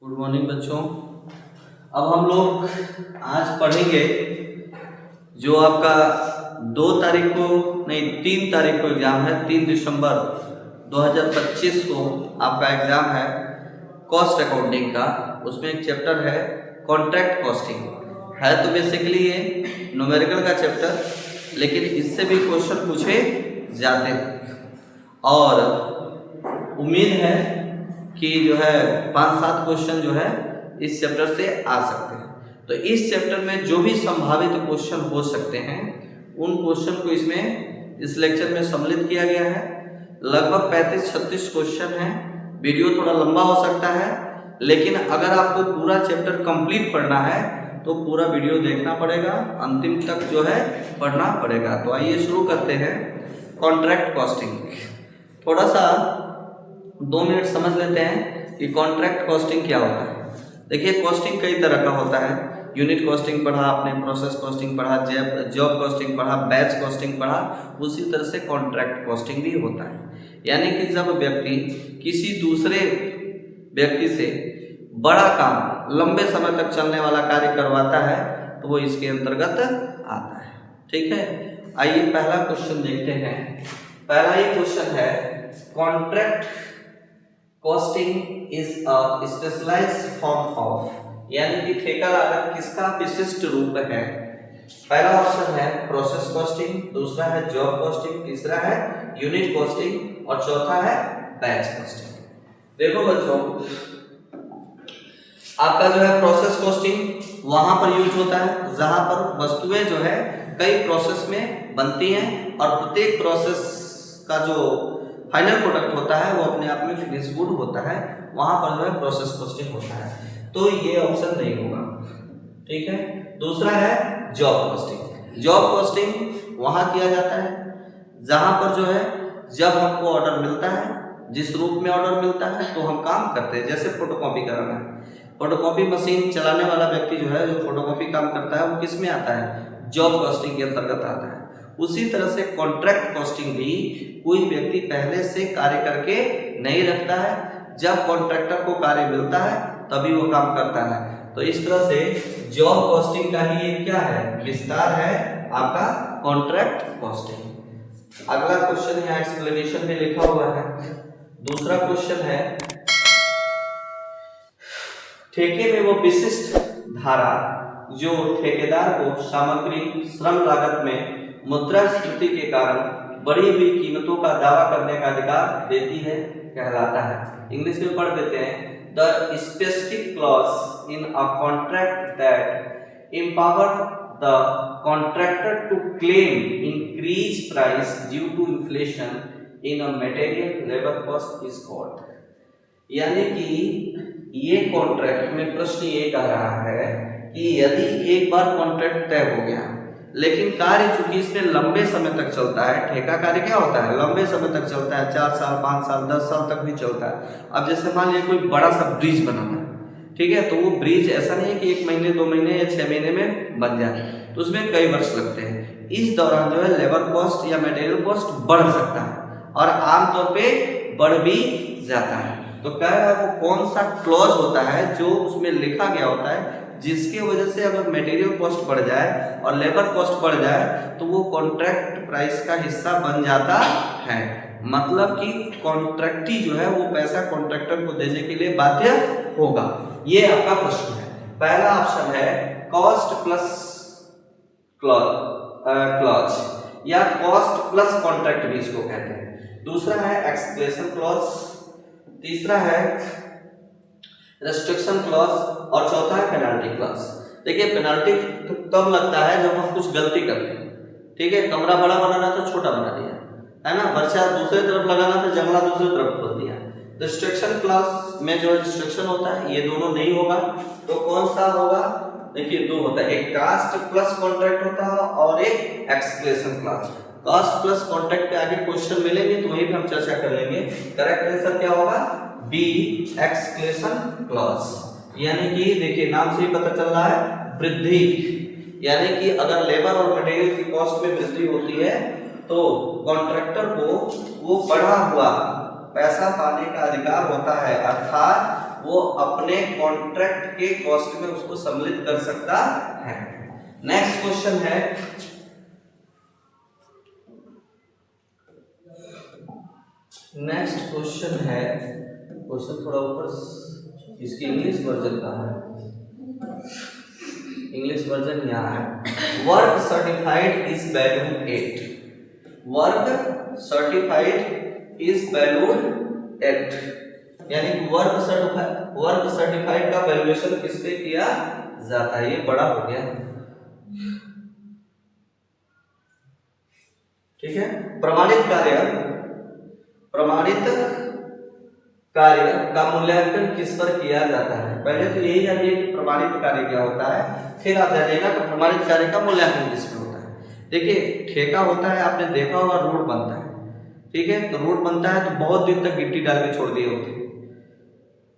Good morning बच्चों। अब हम लोग आज पढ़ेंगे जो आपका 2 तारीख को नहीं 3 तारीख को एग्ज़ाम है। 3 दिसंबर 2025 को आपका एग्ज़ाम है कॉस्ट अकाउंटिंग का। उसमें एक चैप्टर है कॉन्ट्रैक्ट कॉस्टिंग है। तो बेसिकली ये न्यूमेरिकल का चैप्टर, लेकिन इससे भी क्वेश्चन पूछे जाते हैं और उम्मीद है कि जो है 5-7 क्वेश्चन जो है इस चैप्टर से आ सकते हैं। तो इस चैप्टर में जो भी संभावित क्वेश्चन हो सकते हैं उन क्वेश्चन को इसमें इस लेक्चर में सम्मिलित किया गया है। लगभग 35-36 क्वेश्चन हैं। वीडियो थोड़ा लंबा हो सकता है, लेकिन अगर आपको पूरा चैप्टर कंप्लीट पढ़ना है तो पूरा वीडियो देखना पड़ेगा, अंतिम तक जो है पढ़ना पड़ेगा। तो आइए शुरू करते हैं कॉन्ट्रैक्ट कॉस्टिंग। थोड़ा सा 2 मिनट समझ लेते हैं कि कॉन्ट्रैक्ट कॉस्टिंग क्या होता है। देखिए, कॉस्टिंग कई तरह का होता है। यूनिट कॉस्टिंग पढ़ा आपने, प्रोसेस कॉस्टिंग पढ़ा, जॉब कॉस्टिंग पढ़ा, बैच कॉस्टिंग पढ़ा। उसी तरह से कॉन्ट्रैक्ट कॉस्टिंग भी होता है। यानी कि जब व्यक्ति किसी दूसरे व्यक्ति से बड़ा काम, लंबे समय तक चलने वाला कार्य करवाता है तो वो इसके अंतर्गत आता है। ठीक है, आइए पहला क्वेश्चन देखते हैं। पहला ही क्वेश्चन है contract costing is a specialised form of, यानी कि ठेका लागत किसका विशिष्ट रूप है। पहला ऑप्शन है प्रोसेस कॉस्टिंग, दूसरा है जॉब कॉस्टिंग, तीसरा है यूनिट कॉस्टिंग और चौथा है बैच कॉस्टिंग। देखो बच्चों, आपका जो है प्रोसेस कॉस्टिंग वहां पर यूज होता है जहां पर वस्तुएं जो है कई प्रोसेस में बनती हैं और प्रत्येक प्रोसेस का जो फाइनल प्रोडक्ट होता है वो अपने आप में फिनिश गुड होता है। वहां पर जो है प्रोसेस कॉस्टिंग होता है, तो ये ऑप्शन नहीं होगा। ठीक है, दूसरा है जॉब कॉस्टिंग। जॉब कॉस्टिंग वहां किया जाता है जहां पर जो है जब हमको ऑर्डर मिलता है, जिस रूप में ऑर्डर मिलता है तो हम काम करते हैं। जैसे फोटोकॉपी कराना है, फोटोकॉपी मशीन चलाने वाला व्यक्ति जो है जो फोटोकॉपी काम करता है वो किस में आता है, जॉब कॉस्टिंग के अंतर्गत आता है। उसी तरह से कॉन्ट्रैक्ट कॉस्टिंग भी कोई व्यक्ति पहले से कार्य करके नहीं रखता है, जब कॉन्ट्रैक्टर को कार्य मिलता है तभी वो काम करता है। तो इस तरह से जॉब कॉस्टिंग का ही एक क्या है, विस्तार है आपका कॉन्ट्रैक्ट कॉस्टिंग। अगला क्वेश्चन यहाँ एक्सप्लेनेशन में लिखा हुआ है। दूसरा क्वेश्चन है ठेके में वो विशिष्ट धारा जो ठेकेदार को सामग्री श्रम लागत में मुद्रास्फीति के कारण बढ़ी हुई कीमतों का दावा करने का अधिकार देती है कहलाता है। इंग्लिश में पढ़ देते हैं, the specific clause in a contract that empower the contractor to claim increase price due to inflation in a material labour cost is called. यानी कि ये कॉन्ट्रैक्ट में प्रश्न ये कह रहा है कि यदि एक बार कॉन्ट्रैक्ट तय हो गया लेकिन कार्य चूंकि इसमें लंबे समय तक चलता है, ठेका कार्य क्या होता है, लंबे समय तक चलता है, 4 साल 5 साल 10 साल तक भी चलता है। अब जैसे मान लिया कोई बड़ा सा ब्रिज बनाना है, ठीक है, तो वो ब्रिज ऐसा नहीं है कि 1 महीने 2 महीने या 6 महीने में बन जाए, तो उसमें कई वर्ष लगते हैं। इस दौरान जो है लेबर कॉस्ट या मटेरियल कॉस्ट बढ़ सकता है और आमतौर पे बढ़ भी जाता है। तो क्या है, वो कौन सा क्लॉज होता है जो उसमें लिखा गया होता है जिसकी वजह से अगर मटेरियल कॉस्ट बढ़ जाए और लेबर कॉस्ट बढ़ जाए तो वो कॉन्ट्रैक्ट प्राइस का हिस्सा बन जाता है। मतलब कि कॉन्ट्रैक्टी जो है वो पैसा कॉन्ट्रैक्टर को देने के लिए बाध्य होगा। ये आपका प्रश्न है। पहला ऑप्शन है कॉस्ट प्लस क्लॉज या कॉस्ट प्लस कॉन्ट्रैक्ट भी इसको कहते हैं। दूसरा है एक्सक्लेशन क्लॉज, तीसरा है रेस्ट्रिक्शन क्लॉज और चौथा है पेनल्टी क्लॉज। देखिए, पेनल्टी तब लगता है जब हम कुछ गलती करते हैं। ठीक है, कमरा बड़ा बनाना तो छोटा बना दिया, है ना, बर्चा दूसरी तरफ लगाना तो जंगला दूसरी तरफ खोल दिया। रिस्ट्रिक्शन क्लॉज में जो रिस्ट्रिक्शन होता है ये दोनों नहीं होगा, तो कौन सा होगा, देखिए 2 होता है, एक कास्ट प्लस कॉन्ट्रैक्ट होता है और एक escalation clause. Cost plus contract पे आगे क्वेश्चन मिलेंगे तो वहीं पे हम चर्चा कर लेंगे। करेक्ट आंसर क्या होगा, बी एक्सक्लेशन क्लॉज। यानी कि देखिए नाम से ही पता चल रहा है वृद्धि, यानी कि अगर लेबर और मटेरियल की कॉस्ट में वृद्धि होती है तो कॉन्ट्रैक्टर को वो बढ़ा हुआ पैसा पाने का अधिकार होता है, अर्थात वो अपने कॉन्ट्रैक्ट के कॉस्ट में उसको सम्मिलित कर सकता है। नेक्स्ट क्वेश्चन है, क्वेश्चन थोड़ा ऊपर, इसकी इंग्लिश वर्जन का है, इंग्लिश वर्जन यहाँ है। Work certified is valued at, work certified is valued at, यानी वर्क सर्टिफाइड का वैल्यूएशन किस पे किया जाता है? ये बड़ा हो गया, ठीक है। प्रमाणित कार्य का मूल्यांकन किस पर किया जाता है? पहले तो यही जानिए कि प्रमाणित कार्य क्या होता है, फिर आप जानिएगा कि प्रमाणित कार्य का मूल्यांकन किस पर होता है। देखिए, ठेका होता है, आपने देखा होगा, रोड बनता है, ठीक है। तो रोड बनता है तो बहुत दिन तक गिट्टी डाल के छोड़ दिए होते हैं,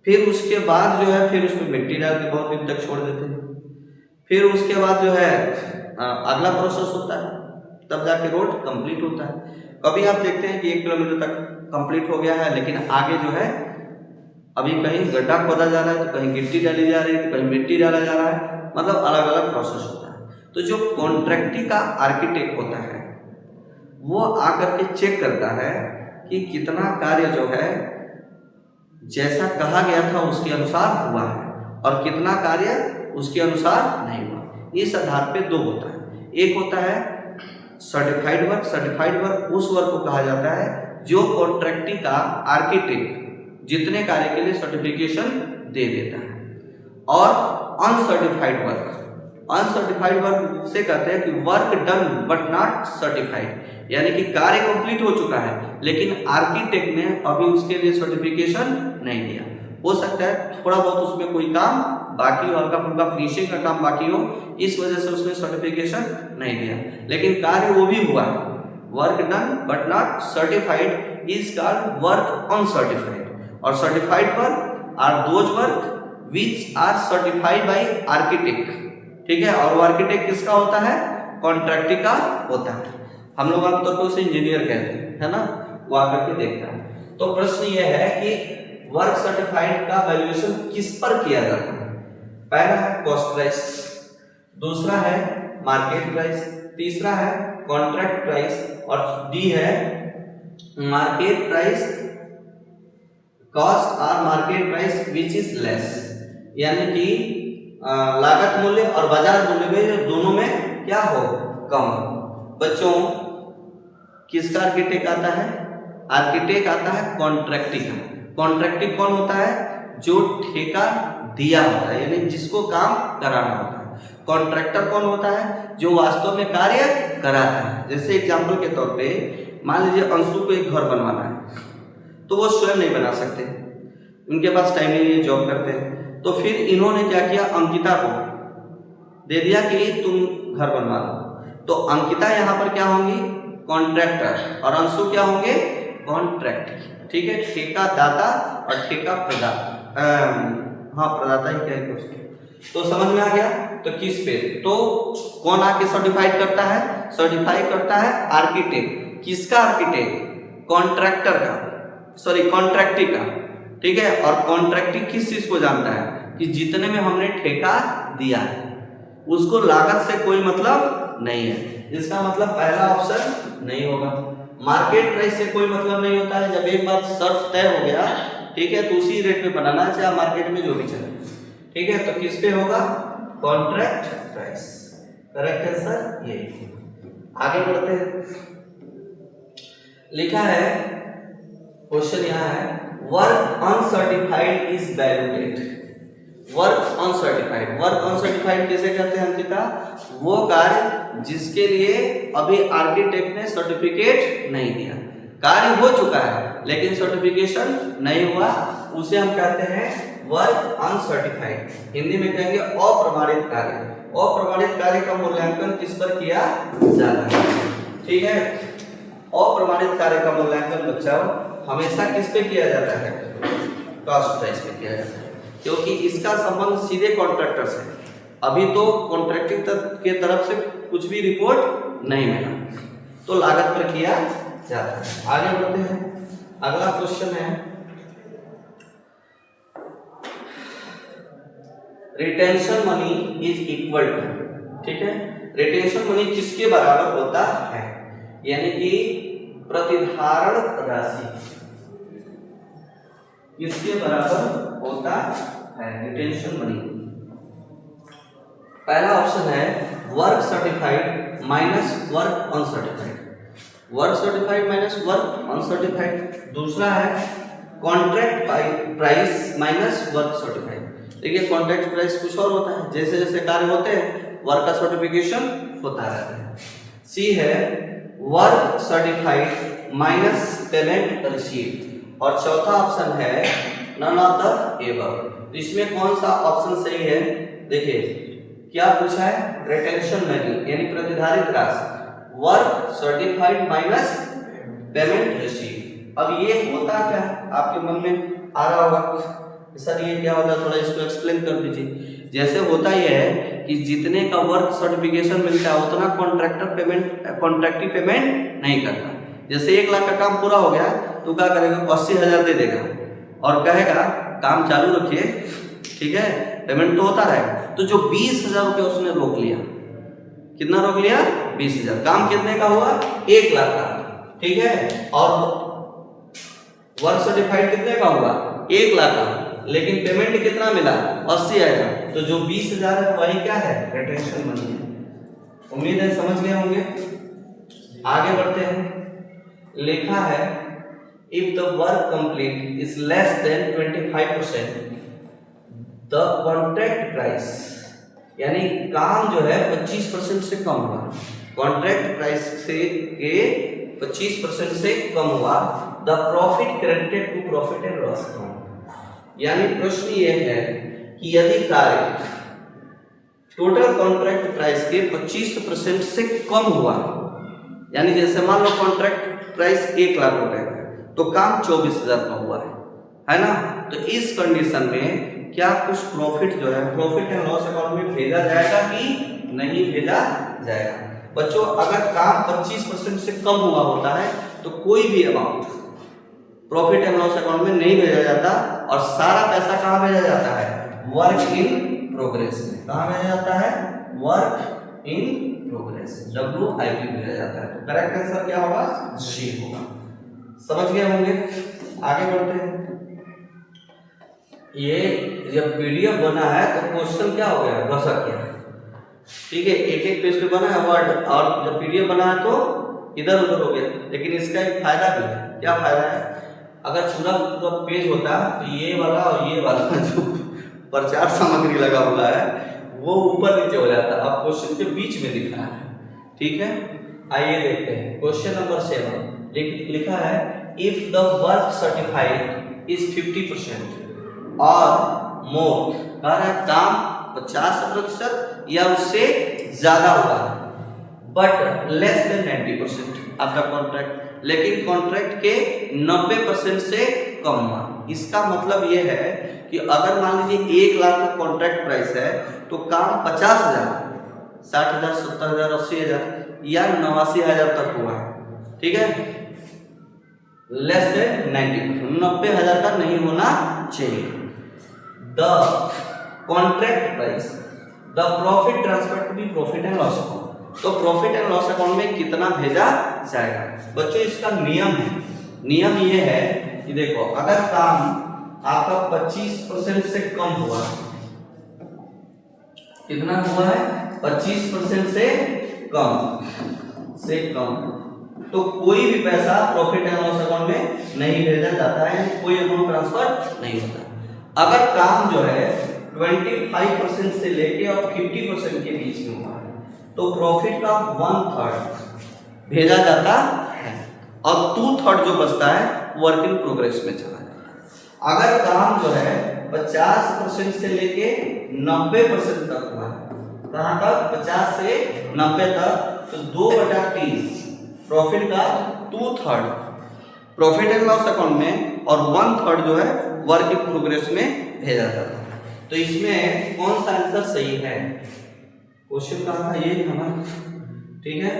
फिर उसके बाद जो है फिर उसमें मिट्टी डाल के बहुत दिन तक छोड़ देते हैं, फिर उसके बाद जो है अगला प्रोसेस होता है, तब जाके रोड कंप्लीट होता है। कभी आप देखते हैं कि 1 किलोमीटर तक कंप्लीट हो गया है, लेकिन आगे जो है अभी कहीं गड्ढा खोदा जा रहा है, तो कहीं गिट्टी डाली जा रही है, तो कहीं मिट्टी डाला जा रहा है, मतलब अलग अलग प्रोसेस होता है। तो जो कॉन्ट्रैक्टी का आर्किटेक्ट होता है वो आकर के चेक करता है कि कितना कार्य जो है जैसा कहा गया था उसके अनुसार हुआ है और कितना कार्य उसके अनुसार नहीं हुआ। इस आधार पे 2 होता है, एक होता है सर्टिफाइड वर्क। सर्टिफाइड वर्क उस वर्क को कहा जाता है जो कॉन्ट्रैक्टी का आर्किटेक्ट जितने कार्य के लिए सर्टिफिकेशन दे देता है, और अनसर्टिफाइड वर्क से कहते हैं कि work done but not certified, यानी कि कार्य कंप्लीट हो चुका है लेकिन आर्किटेक्ट ने अभी उसके लिए सर्टिफिकेशन नहीं दिया। हो सकता है थोड़ा बहुत उसमें कोई काम बाकी हो, हल्का फुल्का फिनिशिंग का काम बाकी हो, इस वजह से उसने सर्टिफिकेशन नहीं दिया, लेकिन कार्य वो भी हुआ। Work done but not certified is called work uncertified, और certified work are those work which are certified by architect, ठीक है। और वो आर्किटेक्ट किसका होता है? कॉन्ट्रैक्टी का होता है। हम लोग आमतौर पर उसे इंजीनियर कहते हैं, है ना, वो आकर के देखता है। तो प्रश्न ये है कि वर्क सर्टिफाइड का वैल्यूएशन किस पर किया जाता है? पहला है कॉस्ट प्राइस, दूसरा है मार्केट प्राइस, तीसरा है कॉन्ट्रैक्ट प्राइस, और डी है मार्केट प्राइस कॉस्ट और market price which is less, यानी कि लागत मूल्य और बाजार मूल्य में दोनों में क्या हो? कम। बच्चों, किसका आर्किटेक्ट आता है? आर्किटेक्ट आता है कॉन्ट्रैक्टी का। कॉन्ट्रैक्टी कौन होता है? जो ठेका दिया होता है, यानी जिसको काम कराना होता है। कॉन्ट्रैक्टर कौन होता है? जो वास्तव में कार्य कराता है। जैसे एग्जांपल के तौर पे मान लीजिए अंशु को एक घर बनवाना है, तो वो स्वयं नहीं बना सकते, उनके पास टाइम नहीं है, जॉब करते हैं। तो फिर इन्होंने क्या किया? अंकिता को दे दिया कि तुम घर बनवा दो। तो अंकिता यहाँ पर क्या होंगी? कॉन्ट्रैक्टर, और अंशु क्या होंगे? कॉन्ट्रैक्टर, ठीक है। ठेका दाता और ठेका प्रदाता, हाँ प्रदाता ही क्या है कुछ, तो समझ में आ गया। तो किस पे? तो कौन आके सर्टिफाइड करता है? सर्टिफाइड करता है आर्किटेक्ट। किसका आर्किटेक्ट? कॉन्ट्रैक्टर का, सॉरी कॉन्ट्रैक्टी का, ठीक है। और कॉन्ट्रैक्टी किस चीज को जानता है? कि जितने में हमने ठेका दिया है उसको लागत से कोई मतलब नहीं है। इसका मतलब पहला ऑप्शन नहीं होगा। मार्केट प्राइस से कोई मतलब नहीं होता है। जब एक बार शर्त तय हो गया, ठीक है, तो उसी रेट पे बनाना है, चाहे मार्केट में जो भी चले, ठीक है। तो किस पे होगा? Contract price. करेक्ट आंसर यही। आगे बढ़ते हैं। लिखा है, क्वेश्चन यहाँ है, work uncertified is valuate. Work uncertified, work uncertified कैसे कहते हैं अंकिता? वो कार्य जिसके लिए अभी आर्किटेक्ट ने सर्टिफिकेट नहीं दिया, कार्य हो चुका है लेकिन सर्टिफिकेशन नहीं हुआ, उसे हम कहते हैं वर्क अनसर्टिफाइड। हिंदी में कहेंगे अप्रमाणित कार्य। अप्रमाणित कार्य का मूल्यांकन किस पर किया जाता है? ठीक है, अप्रमाणित कार्य का मूल्यांकन बच्चों हमेशा किस पे किया जाता है? कॉस्ट प्राइस पे किया जाता है, क्योंकि इसका संबंध सीधे कॉन्ट्रैक्टर से। अभी तो कॉन्ट्रैक्टिंग के तरफ से कुछ भी रिपोर्ट नहीं मिला, तो लागत पर किया जाता है। आगे बढ़ते हैं। अगला क्वेश्चन है, retention money is equal to, ठीक है, रिटेंशन मनी किसके बराबर होता है, यानी कि प्रतिधारण राशि किसके बराबर होता है, रिटेंशन मनी। पहला ऑप्शन है work certified minus work uncertified, work certified minus work uncertified. दूसरा है contract price minus work certified. देखिए कॉन्ट्रैक्ट प्राइस कुछ और होता है, जैसे जैसे कार्य होते हैं वर्क का सर्टिफिकेशन होता रहता है। सी है work certified minus payment received. और चौथा ऑप्शन है नन ऑफ द एबव। इसमें कौन सा ऑप्शन सही है, देखिए क्या पूछा है, रिटेंशन मनी यानी प्रतिधारित राशि, work certified minus payment receive. अब ये होता क्या आपके मन में आ रहा होगा सर ये क्या होता है, थोड़ा इसको एक्सप्लेन कर दीजिए। जैसे होता यह है कि जितने का वर्क सर्टिफिकेशन मिलता है उतना कॉन्ट्रैक्टिव पेमेंट नहीं करता। जैसे 1 लाख का काम पूरा हो गया तो क्या करेगा, 80,000 दे देगा और कहेगा काम चालू रखिए, ठीक है, पेमेंट तो होता रहेगा। तो जो 20,000 रुपये उसने रोक लिया, कितना रोक लिया, 20,000। काम कितने का हुआ, 1 लाख का, ठीक है, और वर्क सर्टिफाइड कितने का हुआ, 1 लाख का, लेकिन पेमेंट कितना मिला, 80,000। तो जो 20,000 है वही क्या है, रिटेंशन मनी है। उम्मीद है समझ गए होंगे। आगे बढ़ते हैं। लिखा है if the work complete is less than 25% the contract price, यानी काम जो है 25% से कम हुआ, कॉन्ट्रैक्ट प्राइस से के 25% से कम हुआ, the profit credited to profit and loss account. यानी प्रश्न ये है कि यदि कार्य टोटल कॉन्ट्रैक्ट प्राइस के 25% से कम हुआ, यानी जैसे मान लो कॉन्ट्रैक्ट प्राइस 1 लाख रुपए का तो काम 24,000 का हुआ है ना। तो इस कंडीशन में क्या कुछ प्रॉफिट जो है प्रॉफिट एंड लॉस अकाउंट में भेजा जाएगा कि नहीं भेजा जाएगा। बच्चों अगर काम 25% से कम हुआ होता है तो कोई भी amount profit and loss account में नहीं भेजा जाता और सारा पैसा कहाँ भेजा जाता है, वर्क इन प्रोग्रेस में। कहाँ भेजा जाता है, वर्क इन प्रोग्रेस, WIP भेजा जाता है। तो करेक्ट आंसर क्या होगा, सी होगा। समझ गए होंगे। आगे बढ़ते हैं। ये जब PDF बना है तो क्वेश्चन क्या हो गया, घसक गया, ठीक है, एक एक पेज पे बना है वर्ड, और जब PDF बना है तो इधर उधर हो गया। लेकिन इसका एक फायदा भी है। क्या फायदा है, अगर पूरा पूरा पेज होता तो ये वाला और ये वाला जो प्रचार सामग्री लगा हुआ है वो ऊपर नीचे हो जाता। अब क्वेश्चन के बीच में दिखा है, ठीक है। आइए देखते हैं क्वेश्चन नंबर 7। लिखा है if the work certified is 50% और मोर, काम 50% या उससे ज्यादा हुआ, बट लेस देन 90% आपका कॉन्ट्रैक्ट, लेकिन कॉन्ट्रैक्ट के 90% से कम हुआ। इसका मतलब ये है कि अगर मान लीजिए 1 लाख का कॉन्ट्रैक्ट प्राइस है तो काम 50,000, 60,000, 70,000, 80,000 या 89,000 तक हुआ, ठीक है, लेस देन 90%, 90,000 का नहीं होना चाहिए। The contract price, the profit transfer to be profit and loss account. तो प्रॉफिट एंड लॉस अकाउंट में कितना भेजा जाएगा। बच्चों इसका नियम है, नियम ये है कि देखो अगर काम आपका 25% से कम हुआ, कितना हुआ है, 25% से कम, तो कोई भी पैसा प्रॉफिट एंड लॉस अकाउंट में नहीं भेजा जाता है, कोई अमाउंट ट्रांसफर नहीं होता। अगर काम जो है 25% से लेके और 50% के बीच में हुआ है तो प्रॉफिट का 1/3 भेजा जाता है और 2/3 जो बचता है वर्क इन प्रोग्रेस में चला जाता है। अगर काम जो है 50% से लेके 90% तक हुआ है, कहाँ तक, 50 से 90 तक, तो 2/3 प्रॉफिट का 2/3 प्रॉफिट एंड लॉस अकाउंट में और 1/3 जो है वर्क इन प्रोग्रेस में भेजा जाता है। तो इसमें कौन सा आंसर सही है, क्वेश्चन का था ये था ना, ठीक है,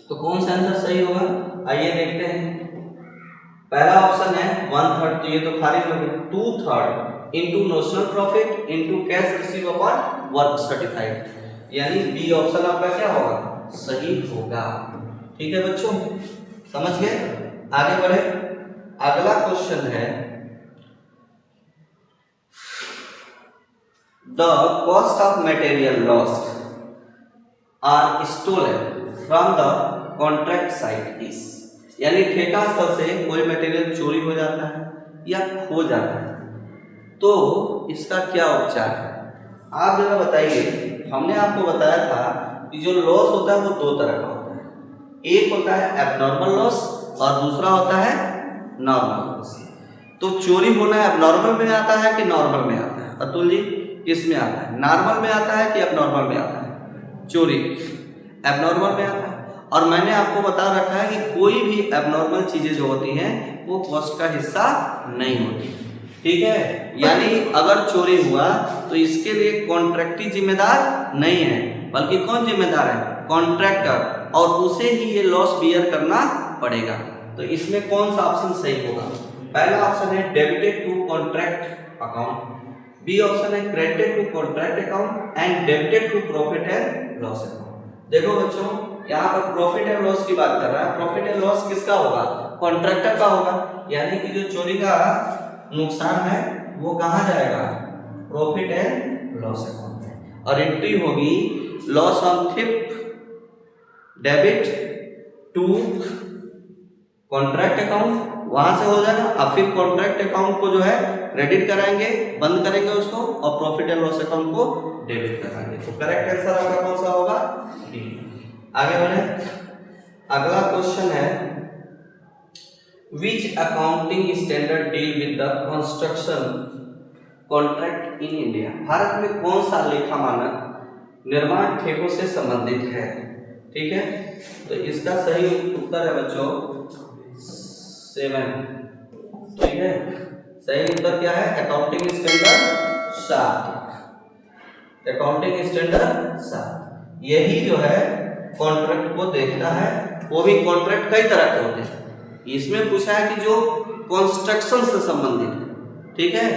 तो कौन सा आंसर सही होगा, आइए देखते हैं। पहला ऑप्शन है 1/3, तो ये तो खारिज हो गया। 2/3 into notional profit into cash receive upon work certified, यानी बी ऑप्शन आपका क्या होगा, सही होगा। ठीक है बच्चों, समझ गए? आगे बढ़े। अगला क्वेश्चन है the cost of material lost or stolen from the contract site is, यानी ठेका स्थल से कोई मटेरियल चोरी हो जाता है या खो जाता है, तो इसका क्या उपचार है? आप जरा बताइए। हमने आपको बताया था कि जो लॉस होता है वो दो तरह का होता है, एक होता है एबनॉर्मल लॉस और दूसरा होता है नॉर्मल लॉस। तो चोरी होना एबनॉर्मल में आता है कि नॉर्मल में आता है? अतुल जी किस में आता है, नॉर्मल में आता है कि एबनॉर्मल में आता है? चोरी एबनॉर्मल में आता है। और मैंने आपको बता रखा है कि कोई भी एबनॉर्मल चीजें जो होती हैं वो कॉस्ट का हिस्सा नहीं होती। ठीक है, यानी अगर चोरी हुआ तो इसके लिए कॉन्ट्रैक्टी जिम्मेदार नहीं है, बल्कि कौन जिम्मेदार है, कॉन्ट्रैक्टर, और उसे ही ये लॉस बियर करना पड़ेगा। तो इसमें कौन सा ऑप्शन सही होगा? पहला ऑप्शन है debited to contract account, B option है credited to contract account and debited to profit and loss account. देखो बच्चों, यहाँ पर प्रॉफिट एंड लॉस की बात कर रहा है। प्रॉफिट एंड लॉस किसका होगा? कॉन्ट्रैक्टर का होगा, यानी कि जो चोरी का नुकसान है वो कहाँ जाएगा? प्रॉफिट एंड लॉस अकाउंट में। और एंट्री होगी loss on theft debit to contract account, वहां से हो जाएगा। अब फिर कॉन्ट्रैक्ट अकाउंट को जो है क्रेडिट कराएंगे, बंद करेंगे उसको, और प्रॉफिट एंड लॉस अकाउंट को डेबिट कराएंगे। तो करेक्ट आंसर आपका कौन सा होगा? डी। आगे बढ़े। अगला क्वेश्चन है which accounting standard deal with the construction contract in India, Bharat में कौन सा लेखा मानक निर्माण ठेकों से संबंधित है? ठीक है, तो इसका सही उत्तर है बच्चों 7। ठीक है, सही उत्तर क्या है? Accounting standard 7। अकाउंटिंग स्टैंडर्ड 7 यही जो है कॉन्ट्रैक्ट को देखता है। वो भी कॉन्ट्रैक्ट कई तरह के होते हैं, इसमें पूछा है कि जो कंस्ट्रक्शन से संबंधित है, ठीक है,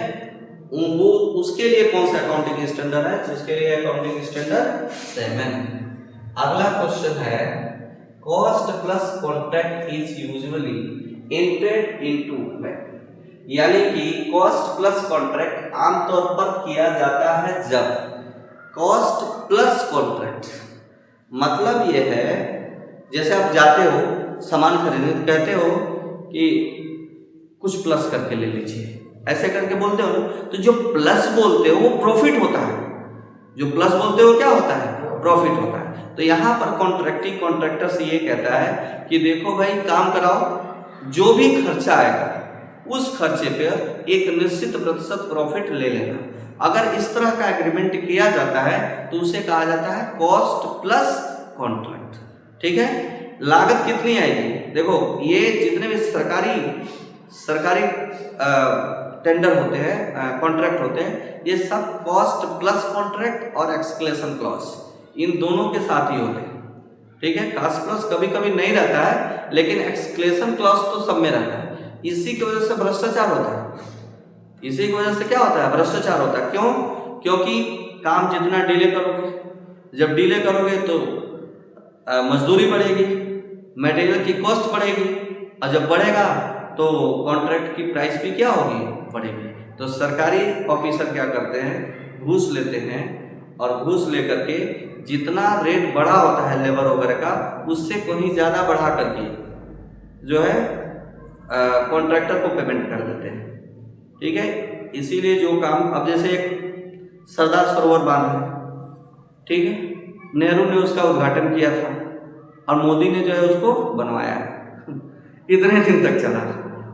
वो उसके लिए कौन सा अकाउंटिंग स्टैंडर्ड है? जिसके लिए अकाउंटिंग स्टैंडर्ड 7। अगला क्वेश्चन है cost plus contract is usually entered into when, यानी कि कॉस्ट प्लस कॉन्ट्रैक्ट आमतौर पर किया जाता है जब कॉस्ट प्लस कॉन्ट्रैक्ट, मतलब यह है जैसे आप जाते हो सामान खरीदने तो कहते हो कि कुछ प्लस करके ले लीजिए, ऐसे करके बोलते हो ना, तो जो प्लस बोलते हो वो प्रॉफिट होता है, जो प्लस बोलते हो क्या होता है? प्रॉफिट होता है। तो यहाँ पर कॉन्ट्रैक्टिंग कॉन्ट्रैक्टर से ये कहता है कि देखो भाई काम कराओ, जो भी खर्चा आएगा उस खर्चे पर एक निश्चित प्रतिशत प्रॉफिट ले लेना। अगर इस तरह का एग्रीमेंट किया जाता है तो उसे कहा जाता है कॉस्ट प्लस कॉन्ट्रैक्ट। ठीक है, लागत कितनी आएगी? देखो ये जितने भी सरकारी टेंडर होते हैं, कॉन्ट्रैक्ट होते हैं, ये सब कॉस्ट प्लस कॉन्ट्रैक्ट और एक्सक्लेशन क्लॉज इन दोनों के साथ ही होते हैं। ठीक है, कॉस्ट प्लस कभी कभी नहीं रहता है, लेकिन एक्सक्लेशन क्लॉज तो सब में रहता है। इसी की वजह से भ्रष्टाचार होता है, इसी की वजह से क्या होता है? भ्रष्टाचार होता है। क्यों? क्योंकि काम जितना डिले करोगे, जब डिले करोगे तो मजदूरी बढ़ेगी, मटेरियल की कॉस्ट बढ़ेगी, और जब बढ़ेगा तो कॉन्ट्रैक्ट की प्राइस भी क्या होगी? बढ़ेगी। तो सरकारी ऑफिसर क्या करते हैं? घूस लेते हैं, और घूस लेकर के जितना रेट बढ़ा होता है लेबर वगैरह का, उससे कहीं ज़्यादा बढ़ा करके जो है कॉन्ट्रैक्टर को पेमेंट कर देते हैं। ठीक है, इसीलिए जो काम, अब जैसे एक सरदार सरोवर बांध है, ठीक है, नेहरू ने उसका उद्घाटन किया था और मोदी ने जो है उसको बनवाया, इतने दिन तक चला।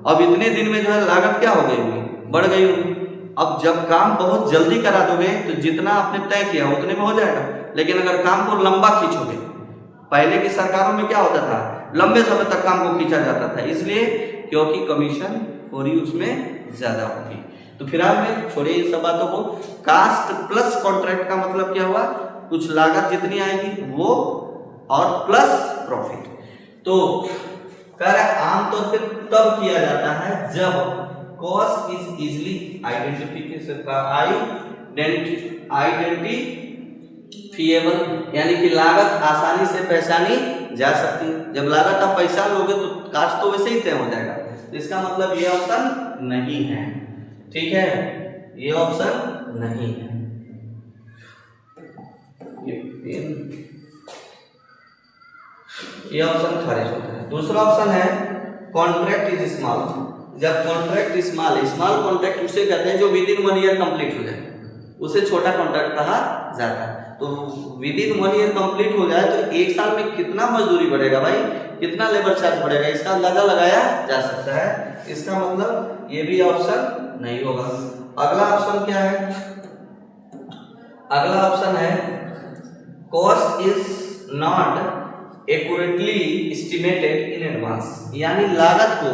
अब इतने दिन में जो है लागत क्या हो गई होगी? बढ़ गई होगी। अब जब काम बहुत जल्दी करा दोगे तो जितना आपने तय किया उतने में हो जाएगा, लेकिन अगर काम को लंबा खींचोगे, पहले की सरकारों में क्या होता था? लंबे समय तक काम को खींचा जाता था, इसलिए क्योंकि कमीशन थोड़ी उसमें ज्यादा होगी। तो फिलहाल में छोड़िए इन सब बातों को। कास्ट प्लस कॉन्ट्रैक्ट का मतलब क्या हुआ? कुछ लागत जितनी आएगी वो और प्लस प्रॉफिट। तो कर आमतौर पर तब किया जाता है जब कॉस्ट इज इजिली आइडेंटिफिएबल, यानी कि लागत आसानी से पहचानी जा सकती है। जब लागत आप पहचान लोगे तो कास्ट तो वैसे ही तय हो जाएगा। तो इसका मतलब ये ऑप्शन नहीं है, ठीक है, ये ऑप्शन नहीं है। ये ऑप्शन खारिज होता है। दूसरा ऑप्शन है कॉन्ट्रैक्ट इज स्मॉल। जब कॉन्ट्रैक्ट स्मॉल कॉन्ट्रैक्ट उसे कहते हैं जो विद इन 1 ईयर कंप्लीट हो जाए, उसे छोटा कॉन्ट्रैक्ट कहा जाता है। तो विद इन 1 ईयर कंप्लीट हो जाए तो एक साल में कितना मजदूरी बढ़ेगा भाई, कितना लेबर चार्ज बढ़ेगा, इसका अंदाजा लगाया जा सकता है। इसका मतलब ये भी ऑप्शन नहीं होगा। अगला ऑप्शन क्या है? अगला ऑप्शन है cost is not accurately estimated in advance, यानी लागत को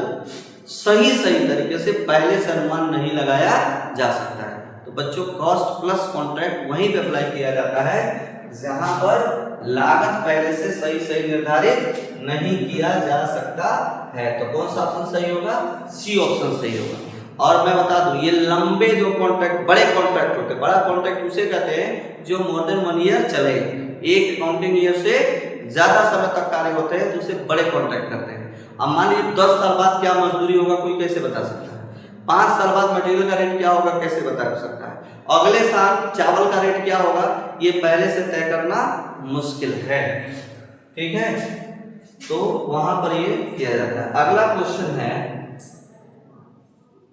सही तरीके से पहले से अनुमान नहीं लगाया जा सकता है। तो बच्चों कॉस्ट प्लस कॉन्ट्रैक्ट वहीं पे अप्लाई किया जाता है जहां पर लागत पहले से सही निर्धारित नहीं किया जा सकता है। तो कौन सा ऑप्शन सही होगा? सी ऑप्शन सही होगा। और मैं बता दूं ये लंबे जो कॉन्ट्रैक्ट, बड़े कॉन्ट्रैक्ट होते हैं, बड़ा कॉन्ट्रैक्ट उसे कहते हैं जो मोर देन 1 ईयर चले, एक अकाउंटिंग ईयर से ज्यादा समय तक कार्य होते हैं तो उसे बड़े कॉन्ट्रैक्ट करते हैं। अब मान लीजिए 10 साल बाद क्या मजदूरी होगा कोई कैसे बता सकता है? 5 साल बाद मटेरियल का रेट क्या होगा कैसे बता सकता है? अगले साल चावल का रेट क्या होगा ये पहले से तय करना मुश्किल है, ठीक है, तो वहां पर ये किया जाता है। अगला क्वेश्चन है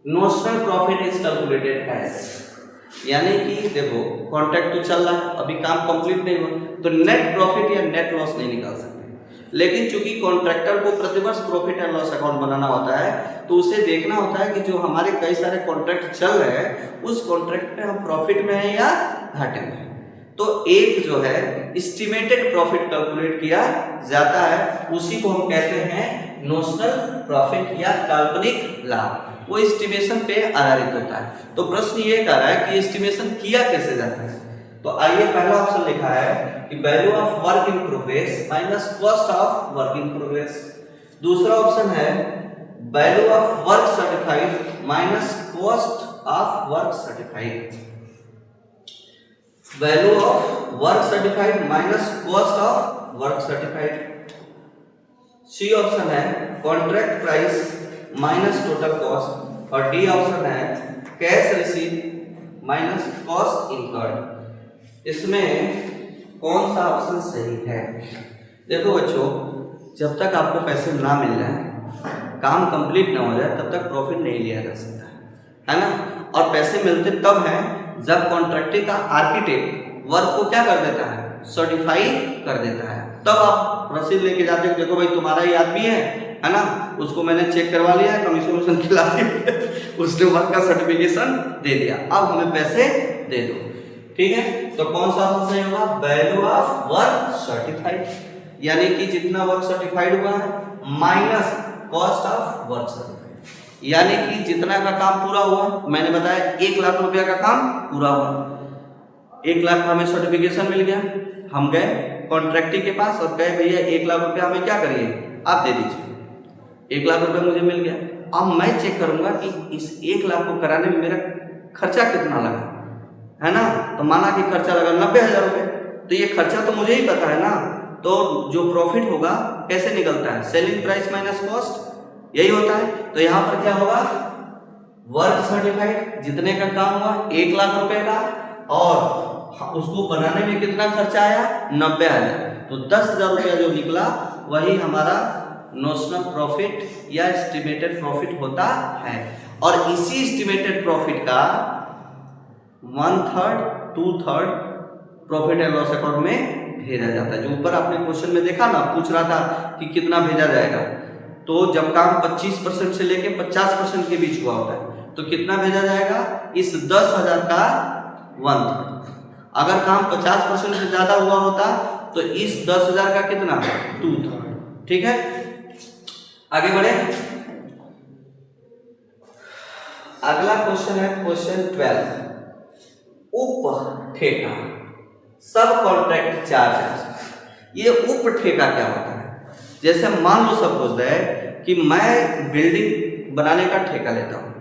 notional profit is calculated as, यानी कि देखो कॉन्ट्रैक्ट तो चल रहा है, अभी काम कंप्लीट नहीं हुआ तो नेट प्रॉफिट या नेट लॉस नहीं निकाल सकते। लेकिन चूंकि कॉन्ट्रैक्टर को प्रतिवर्ष प्रॉफिट एंड लॉस अकाउंट बनाना होता है तो उसे देखना होता है कि जो हमारे कई सारे कॉन्ट्रैक्ट चल रहे हैं उस कॉन्ट्रैक्ट में हम प्रॉफिट में है या घाटे में है। तो एक जो है एस्टिमेटेड प्रॉफिट कैलकुलेट किया जाता है, उसी को हम कहते हैं नोशनल प्रॉफिट या काल्पनिक लाभ। वो एस्टिमेशन पे आधारित होता है। तो प्रश्न ये कह रहा है कि एस्टिमेशन किया कैसे जाता है। तो आइए पहला ऑप्शन लिखा है कि value of work in progress minus cost of work in progress. दूसरा ऑप्शन है value of work certified minus cost of work certified. Value of work certified minus cost of work certified. C option है contract price minus total cost. और D option है cash receive minus cost incurred. इसमें कौन सा option सही है? देखो बच्चों जब तक आपको पैसे ना मिल जाए, काम कंप्लीट ना हो जाए तब तक प्रॉफिट नहीं लिया जा सकता है ना। और पैसे मिलते तब हैं जब कॉन्ट्रैक्टर का आर्किटेक्ट वर्क को क्या कर देता है, सर्टिफाई कर देता है। तब आप रसीद लेके जाते हो, देखो भाई तुम्हारा ही आदमी है ना, उसको मैंने चेक करवा लिया है, कमीशन खिला दिया, उसने वर्क का सर्टिफिकेशन दे दिया, अब हमें पैसे दे दो, ठीक है। तो कौन सा ऑप्शन सही होगा? वैल्यू ऑफ वर्क सर्टिफाइड, यानी कि जितना वर्क सर्टिफाइड हुआ है minus cost of work certified, यानी कि जितना का काम पूरा हुआ, मैंने बताया 1 लाख रुपया का काम पूरा हुआ, 1 लाख का हमें सर्टिफिकेशन मिल गया, हम गए कॉन्ट्रैक्टर के पास और कहे भैया 1 लाख रुपया हमें क्या करिए आप दे दीजिए, 1 लाख रुपया मुझे मिल गया। अब मैं चेक करूंगा कि इस 1 लाख को कराने में मेरा खर्चा कितना लगा, है ना। तो माना कि खर्चा लगा 90,000 रुपये, तो ये खर्चा तो मुझे ही पता है ना। तो जो प्रॉफिट होगा कैसे निकलता है? सेलिंग प्राइस माइनस कॉस्ट, यही होता है। तो यहाँ पर क्या होगा? वर्क सर्टिफाइड जितने का काम हुआ 1 लाख रुपए का, और उसको बनाने में कितना खर्चा आया 90,000, तो 10,000 रुपया जो निकला वही हमारा नोशनल प्रॉफिट या एस्टिमेटेड प्रॉफिट होता है। और इसी एस्टिमेटेड प्रॉफिट का 1/3 2/3 प्रॉफिट एंड लॉस अकाउंट में भेजा जाता है। जो ऊपर आपने क्वेश्चन में देखा ना, पूछ रहा था कि कितना भेजा जाएगा, तो जब काम 25% से लेके 50% के बीच हुआ होता है तो कितना भेजा जाएगा? इस 10,000 का 1/3। अगर काम 50% से ज्यादा हुआ होता तो इस 10,000 का कितना 2/3, ठीक है। आगे बढ़े, अगला क्वेश्चन है क्वेश्चन 12, उप ठेका सब कॉन्ट्रैक्ट चार्ज। ये उप ठेका क्या होता है? जैसे मान लो सपोज है कि मैं बिल्डिंग बनाने का ठेका लेता हूँ,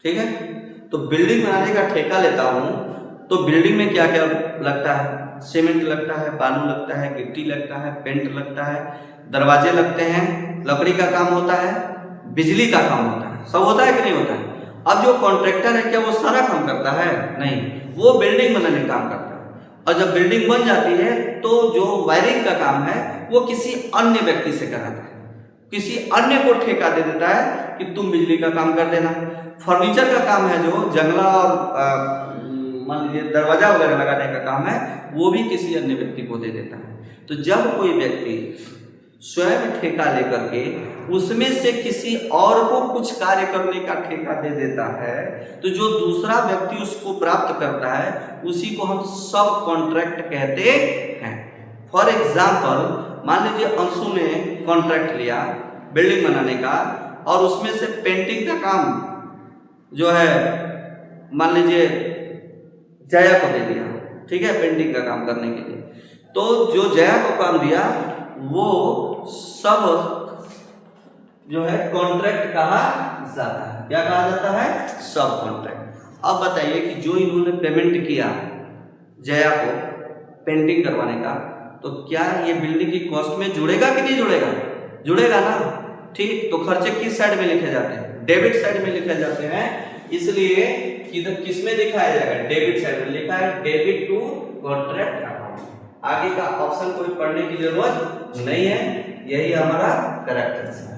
ठीक है। तो बिल्डिंग बनाने का ठेका लेता हूँ तो बिल्डिंग में क्या क्या लगता है, सीमेंट लगता है, बालू लगता है, गिट्टी लगता है, पेंट लगता है, दरवाजे लगते हैं, लकड़ी का काम होता है, बिजली का काम होता है, सब होता है कि नहीं होता है। अब जो कॉन्ट्रैक्टर है क्या वो सारा काम करता है? नहीं, वो बिल्डिंग बनाने का काम करता है। और जब बिल्डिंग बन जाती है तो जो वायरिंग का काम है वो किसी अन्य व्यक्ति से कराता है, किसी अन्य को ठेका दे देता है कि तुम बिजली का काम कर देना। फर्नीचर का काम है, जो जंगला और मान लीजिए दरवाजा वगैरह लगाने का काम है, वो भी किसी अन्य व्यक्ति को दे देता है। तो जब कोई व्यक्ति स्वयं ठेका लेकर के उसमें से किसी और को कुछ कार्य करने का ठेका दे देता है तो जो दूसरा व्यक्ति उसको प्राप्त करता है उसी को हम सब कॉन्ट्रैक्ट कहते हैं। फॉर एग्जाम्पल, मान लीजिए अंशु ने कॉन्ट्रैक्ट लिया बिल्डिंग बनाने का और उसमें से पेंटिंग का काम जो है मान लीजिए जया को दे दिया, ठीक है, पेंटिंग का काम करने के लिए। तो जो जया को काम दिया वो सब जो है कॉन्ट्रैक्ट कहा जाता है। क्या कहा जाता है? सब कॉन्ट्रैक्ट। अब बताइए कि जो इन्होंने पेमेंट किया जया को पेंटिंग करवाने का, तो क्या ये बिल्डिंग की कॉस्ट में जुड़ेगा कि नहीं जुड़ेगा? जुड़ेगा ना, ठीक। तो खर्चे किस साइड में लिखे जाते हैं? डेबिट साइड में लिखे जाते हैं। इसलिए किधर किस में दिखाया जाएगा? डेबिट साइड में लिखा है डेबिट टू कॉन्ट्रैक्ट अकाउंट। आगे का ऑप्शन कोई पढ़ने की जरूरत नहीं है, यही हमारा करेक्ट आंसर है।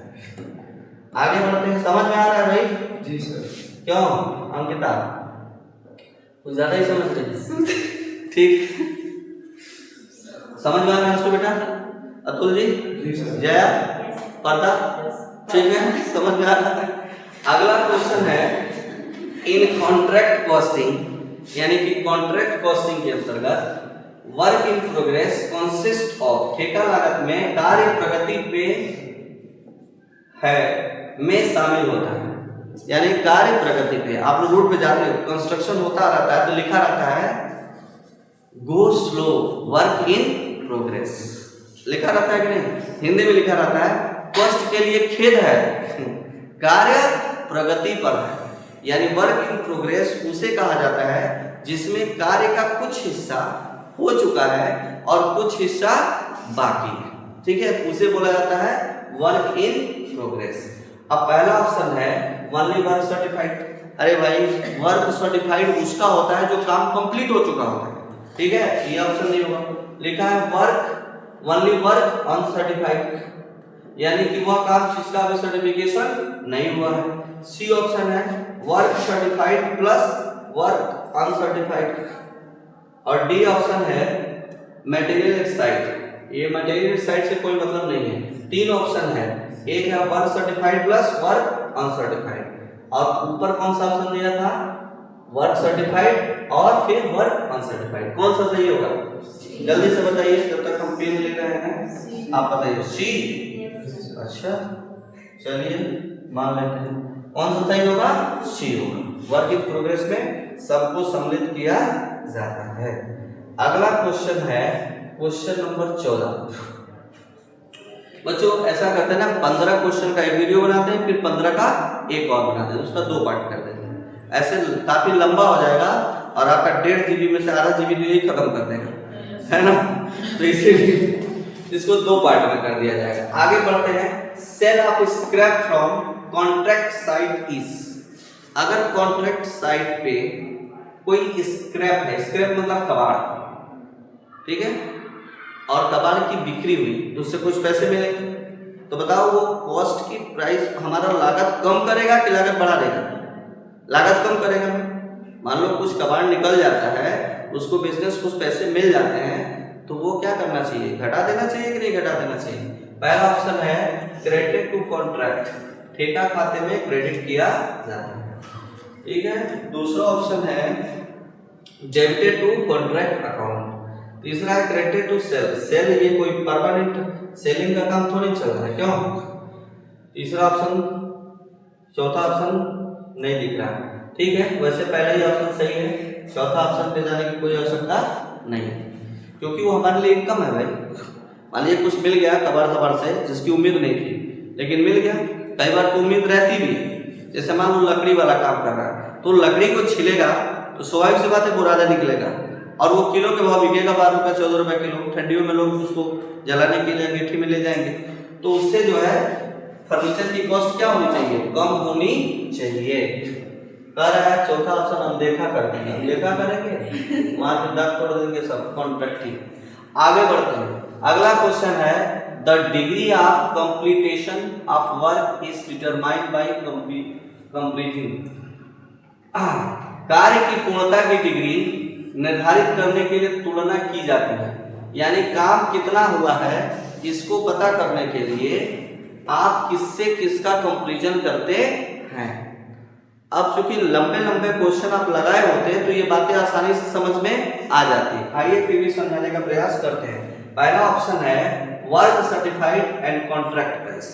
आगे बढ़ते हैं। समझ में आ रहा है भाई? जी सर। क्यों अंकिता कुछ ज्यादा ही समझ रही? ठीक, समझ में आ रहा है बेटा? अतुल जी? जी सर। जया? पता? ठीक है, समझ में आ रहा है। अगला क्वेश्चन है इन कॉन्ट्रैक्ट कॉस्टिंग, यानी कि कॉन्ट्रैक्ट कॉस्टिंग के अंतर्गत work in progress consist of, ठेका लागत में कार्य प्रगति पे है में शामिल होता है। यानी कार्य प्रगति पे आप लोग रोड पे जाते हो, कंस्ट्रक्शन होता रहता है तो लिखा रहता है go slow work in progress, लिखा रहता है कि नहीं? हिंदी में लिखा रहता है कष्ट के लिए खेद है, कार्य प्रगति पर है। यानी वर्क इन प्रोग्रेस उसे कहा जाता है जिसमें कार्य का कुछ हिस्सा हो चुका है और कुछ हिस्सा बाकी है, ठीक है, उसे बोला जाता है वर्क इन प्रोग्रेस। अब पहला ऑप्शन है ओनली वर्क सर्टिफाइड। अरे भाई, वर्क सर्टिफाइड उसका होता है जो काम कंप्लीट हो चुका होता है, ठीक है, ये ऑप्शन नहीं होगा। लिखा है वर्क ओनली वर्क अनसर्टिफाइड, यानी कि वह काम जिसका अभी सर्टिफिकेशन नहीं हुआ है। सी ऑप्शन है work certified plus work uncertified. और डी ऑप्शन है मटेरियल एक्साइड, ये मटेरियल एक्साइड से कोई मतलब नहीं है। तीन ऑप्शन है, एक है work certified plus work uncertified, और ऊपर कौन सा ऑप्शन दिया था? वर्क सर्टिफाइड और फिर वर्क अनसर्टिफाइड। कौन सा सही होगा? जल्दी से बताइए, जब तक हम पेन ले रहे हैं आप बताइए। सी? अच्छा, चलिए मान लेते हैं। कौन सा सही होगा? सी होगा। वर्क इन प्रोग्रेस में सबको सम्मिलित किया जाता है। अगला क्वेश्चन है क्वेश्चन नंबर 14। बच्चों ऐसा करते हैं ना, 15 क्वेश्चन का एक वीडियो बनाते हैं, फिर 15 का एक और बनाते हैं, उसका 2 पार्ट कर देते हैं। ऐसे काफी लंबा हो जाएगा और आपका 1.5 GB में से आधा GB तो यही खत्म कर देगा, है ना? तो इसीलिए इसको 2 पार्ट में कर दिया जाएगा। आगे बढ़ते हैं। Sale of scrap from contract site is, अगर कॉन्ट्रैक्ट साइट पे कोई स्क्रैप है, स्क्रैप मतलब कबाड़, ठीक है, और कबाड़ की बिक्री हुई तो उससे कुछ पैसे मिलेंगे, तो बताओ वो कॉस्ट की प्राइस हमारा लागत कम करेगा कि लागत बढ़ा देगा? लागत कम करेगा। मान लो कुछ कबाड़ निकल जाता है, उसको बिजनेस कुछ पैसे मिल जाते हैं, तो वो क्या करना चाहिए? घटा देना चाहिए कि नहीं घटा देना चाहिए? पहला ऑप्शन है क्रेडिट टू कॉन्ट्रैक्ट, ठेका खाते में क्रेडिट किया जाता है, ठीक है। दूसरा ऑप्शन है डेबिटेड टू कॉन्ट्रैक्ट अकाउंट। तीसरा है क्रेडिट टू सेल, सेल ये कोई परमानेंट सेलिंग का काम थोड़ी चल रहा है, क्यों? तीसरा ऑप्शन, चौथा ऑप्शन नहीं दिख रहा है, ठीक है। वैसे पहला ही ऑप्शन सही है, चौथा ऑप्शन पे जाने की कोई आवश्यकता नहीं, क्योंकि वो हमारे लिए इनकम है भाई। मान लीजिए कुछ मिल गया कबाड़ सबाड़ से जिसकी उम्मीद नहीं थी, लेकिन मिल गया। कई बार तो उम्मीद रहती भी, जैसे मान लो लकड़ी वाला काम कर रहा है, तो लकड़ी को छिलेगा तो स्वाभाविक सी बात है बुरादा निकलेगा, और वो किलो के भाव बिकेगा 12 रुपये 14 रुपये किलो। ठंडियों में लोग उसको जलाने के लिए अंगीठी में ले जाएंगे, तो उससे जो है फर्नीचर की कॉस्ट क्या होनी चाहिए, कम होनी चाहिए। कह रहा है चौथा ऑप्शन अनदेखा कर देंगे, अनदेखा करेंगे वहां पे दाग तोड़ देंगे सब कॉन्ट्रैक्टिंग। आगे बढ़ते हैं, अगला क्वेश्चन है the degree of completion of work is determined by completing. कार्य की पूर्णता की डिग्री निर्धारित करने के लिए तुलना की जाती है, यानी काम कितना हुआ है इसको पता करने के लिए आप किससे किसका कंपैरिजन करते हैं। अब चूंकि लंबे लंबे क्वेश्चन आप लगाए होते हैं तो ये बातें आसानी से समझ में आ जाती है। आइए फिर भी समझाने का प्रयास करते हैं। पहला ऑप्शन है work certified and contract price,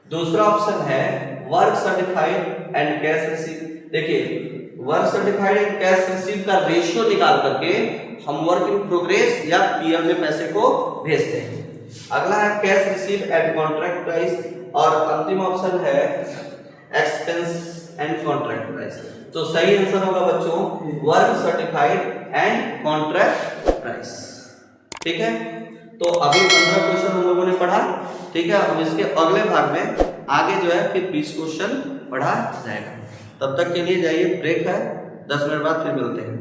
दूसरा ऑप्शन है work certified and cash receive. देखिए work certified and cash receive का रेशियो निकाल करके हम वर्क इन प्रोग्रेस या पीएल में पैसे को भेजते हैं। अगला है cash receive and contract price, और अंतिम ऑप्शन है एक्सपेंस एंड कॉन्ट्रैक्ट प्राइस। तो सही आंसर होगा बच्चों work certified and contract price. ठीक है, तो अभी 15 क्वेश्चन हम लोगों ने पढ़ा। ठीक है, हम इसके अगले भाग में आगे जो है फिर 20 क्वेश्चन पढ़ा जाएगा। तब तक के लिए जाइए, ब्रेक है, 10 मिनट बाद फिर मिलते हैं।